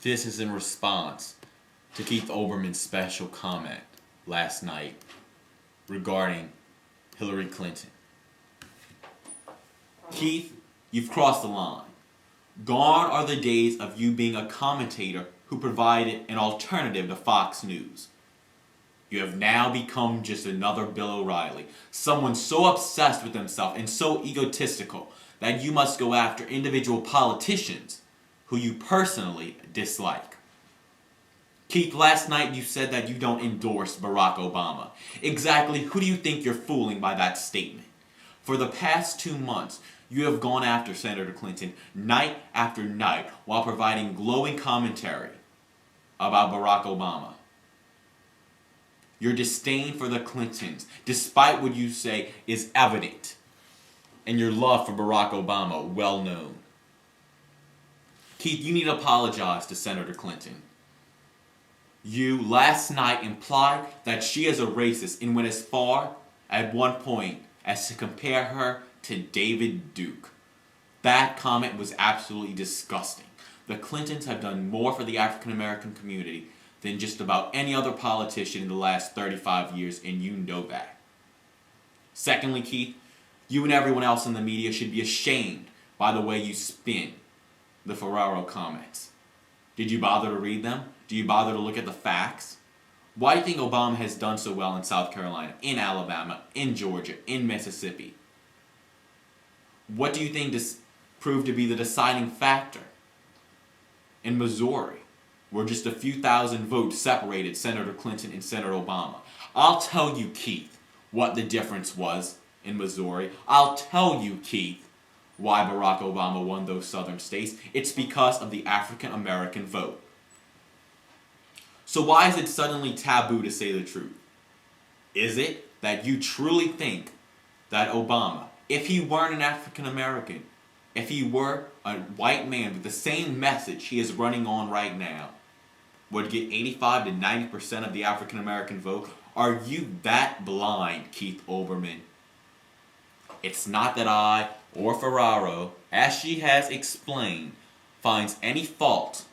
This is in response to Keith Olbermann's special comment last night regarding Hillary Clinton. Keith, you've crossed the line. Gone are the days of you being a commentator who provided an alternative to Fox News. You have now become just another Bill O'Reilly, someone so obsessed with himself and so egotistical that you must go after individual politicians who you personally dislike. Keith, last night you said that you don't endorse Barack Obama. Exactly who do you think you're fooling by that statement? For the past 2 months, you have gone after Senator Clinton night after night while providing glowing commentary about Barack Obama. Your disdain for the Clintons, despite what you say, is evident, and your love for Barack Obama well known. Keith, you need to apologize to Senator Clinton. You, last night, implied that she is a racist and went as far, at one point, as to compare her to David Duke. That comment was absolutely disgusting. The Clintons have done more for the African American community than just about any other politician in the last 35 years, and you know that. Secondly, Keith, you and everyone else in the media should be ashamed by the way you spin the Ferraro comments. Did you bother to read them? Do you bother to look at the facts? Why do you think Obama has done so well in South Carolina, in Alabama, in Georgia, in Mississippi? What do you think proved to be the deciding factor in Missouri, where just a few thousand votes separated Senator Clinton and Senator Obama? I'll tell you, Keith, what the difference was in Missouri. I'll tell you, Keith, why Barack Obama won those southern states. It's because of the African American vote. So why is it suddenly taboo to say the truth? Is it that you truly think that Obama, if he weren't an African American, if he were a white man with the same message he is running on right now, would get 85 to 90% of the African American vote? Are you that blind, Keith Olbermann? It's not that I or Ferraro, as she has explained, finds any fault,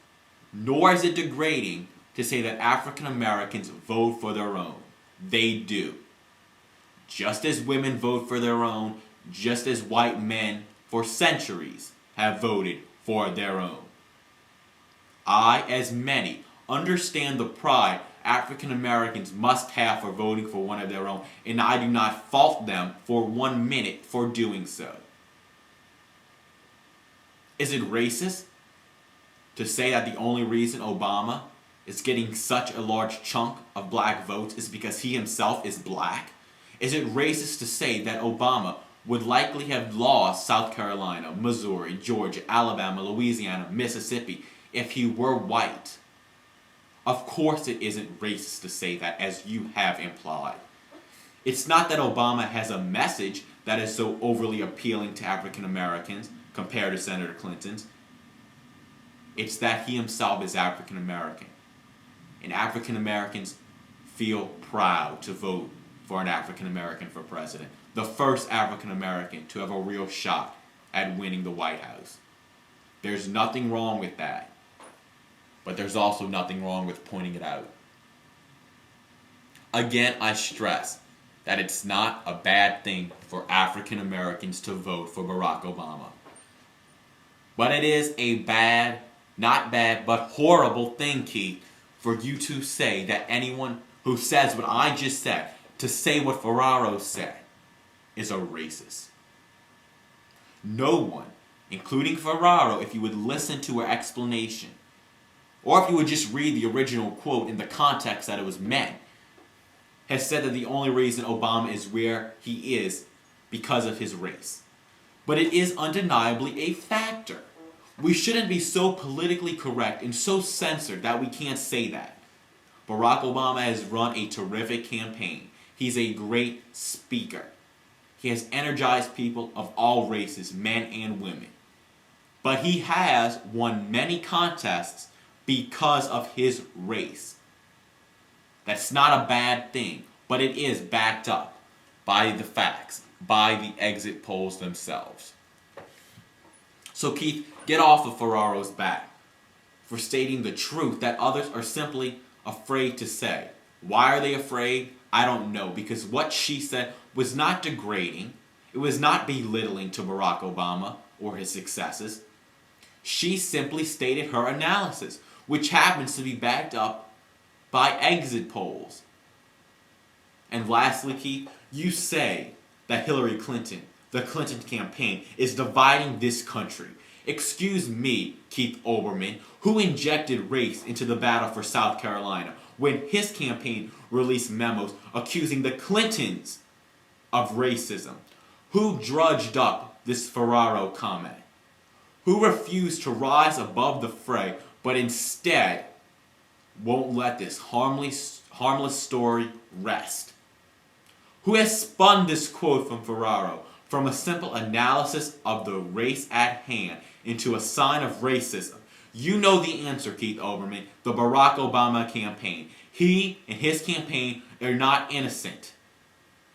nor is it degrading to say that African Americans vote for their own. They do. Just as women vote for their own, just as white men for centuries have voted for their own. I, as many, understand the pride African Americans must have for voting for one of their own, and I do not fault them for 1 minute for doing so. Is it racist to say that the only reason Obama is getting such a large chunk of black votes is because he himself is black? Is it racist to say that Obama would likely have lost South Carolina, Missouri, Georgia, Alabama, Louisiana, Mississippi if he were white? Of course it isn't racist to say that, as you have implied. It's not that Obama has a message that is so overly appealing to African Americans compared to Senator Clinton's. It's that he himself is African American. And African Americans feel proud to vote for an African American for president. The first African American to have a real shot at winning the White House. There's nothing wrong with that. But there's also nothing wrong with pointing it out. Again, I stress that it's not a bad thing for African Americans to vote for Barack Obama. But it is a bad, not bad, but horrible thing, Keith, for you to say that anyone who says what I just said, to say what Ferraro said, is a racist. No one, including Ferraro, if you would listen to her explanation, or if you would just read the original quote in the context that it was meant, has said that the only reason Obama is where he is because of his race. But it is undeniably a factor. We shouldn't be so politically correct and so censored that we can't say that. Barack Obama has run a terrific campaign. He's a great speaker. He has energized people of all races, men and women. But he has won many contests because of his race. That's not a bad thing, but it is backed up by the facts, by the exit polls themselves. So Keith, get off of Ferraro's back for stating the truth that others are simply afraid to say. Why are they afraid? I don't know, because what she said was not degrading. It was not belittling to Barack Obama or his successes. She simply stated her analysis, which happens to be backed up by exit polls. And lastly, Keith, you say that Hillary Clinton, the Clinton campaign, is dividing this country. Excuse me, Keith Olbermann, who injected race into the battle for South Carolina when his campaign released memos accusing the Clintons of racism? Who drudged up this Ferraro comment? Who refused to rise above the fray, but instead won't let this harmless story rest? Who has spun this quote from Ferraro from a simple analysis of the race at hand into a sign of racism? You know the answer, Keith Olbermann, the Barack Obama campaign. He and his campaign are not innocent.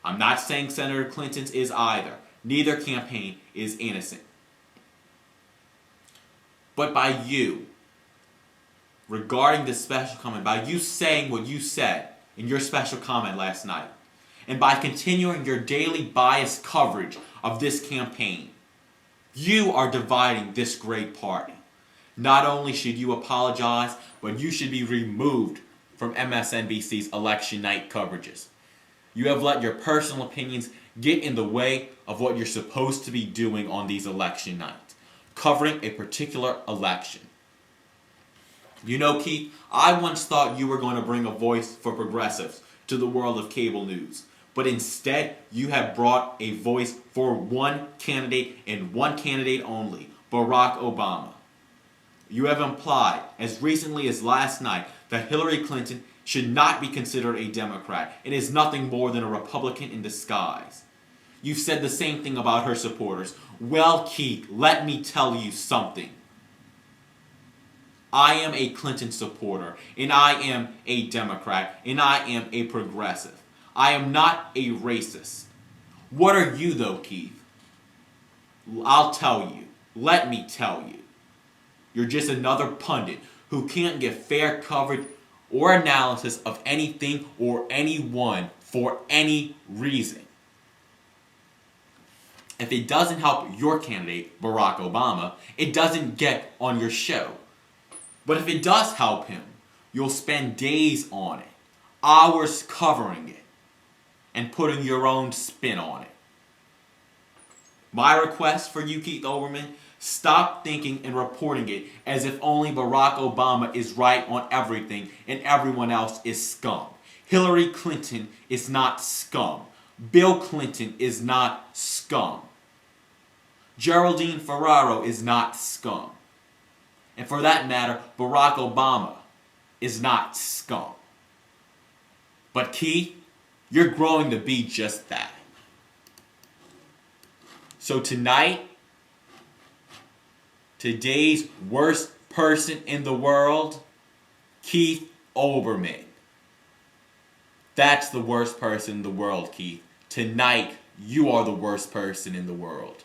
I'm not saying Senator Clinton's is either. Neither campaign is innocent. But by you, regarding this special comment, by you saying what you said in your special comment last night, and by continuing your daily biased coverage of this campaign, you are dividing this great party. Not only should you apologize, but you should be removed from MSNBC's election night coverages. You have let your personal opinions get in the way of what you're supposed to be doing on these election nights, covering a particular election. You know, Keith, I once thought you were going to bring a voice for progressives to the world of cable news. But instead, you have brought a voice for one candidate and one candidate only, Barack Obama. You have implied, as recently as last night, that Hillary Clinton should not be considered a Democrat and is nothing more than a Republican in disguise. You've said the same thing about her supporters. Well, Keith, let me tell you something. I am a Clinton supporter, and I am a Democrat, and I am a progressive. I am not a racist. What are you, though, Keith? I'll tell you. Let me tell you. You're just another pundit who can't get fair coverage or analysis of anything or anyone for any reason. If it doesn't help your candidate, Barack Obama, it doesn't get on your show. But if it does help him, you'll spend days on it, hours covering it, and putting your own spin on it. My request for you, Keith Olbermann, stop thinking and reporting it as if only Barack Obama is right on everything and everyone else is scum. Hillary Clinton is not scum. Bill Clinton is not scum. Geraldine Ferraro is not scum. And for that matter, Barack Obama is not scum. But Keith, you're growing to be just that. So tonight, today's worst person in the world, Keith Olbermann. That's the worst person in the world, Keith. Tonight, you are the worst person in the world.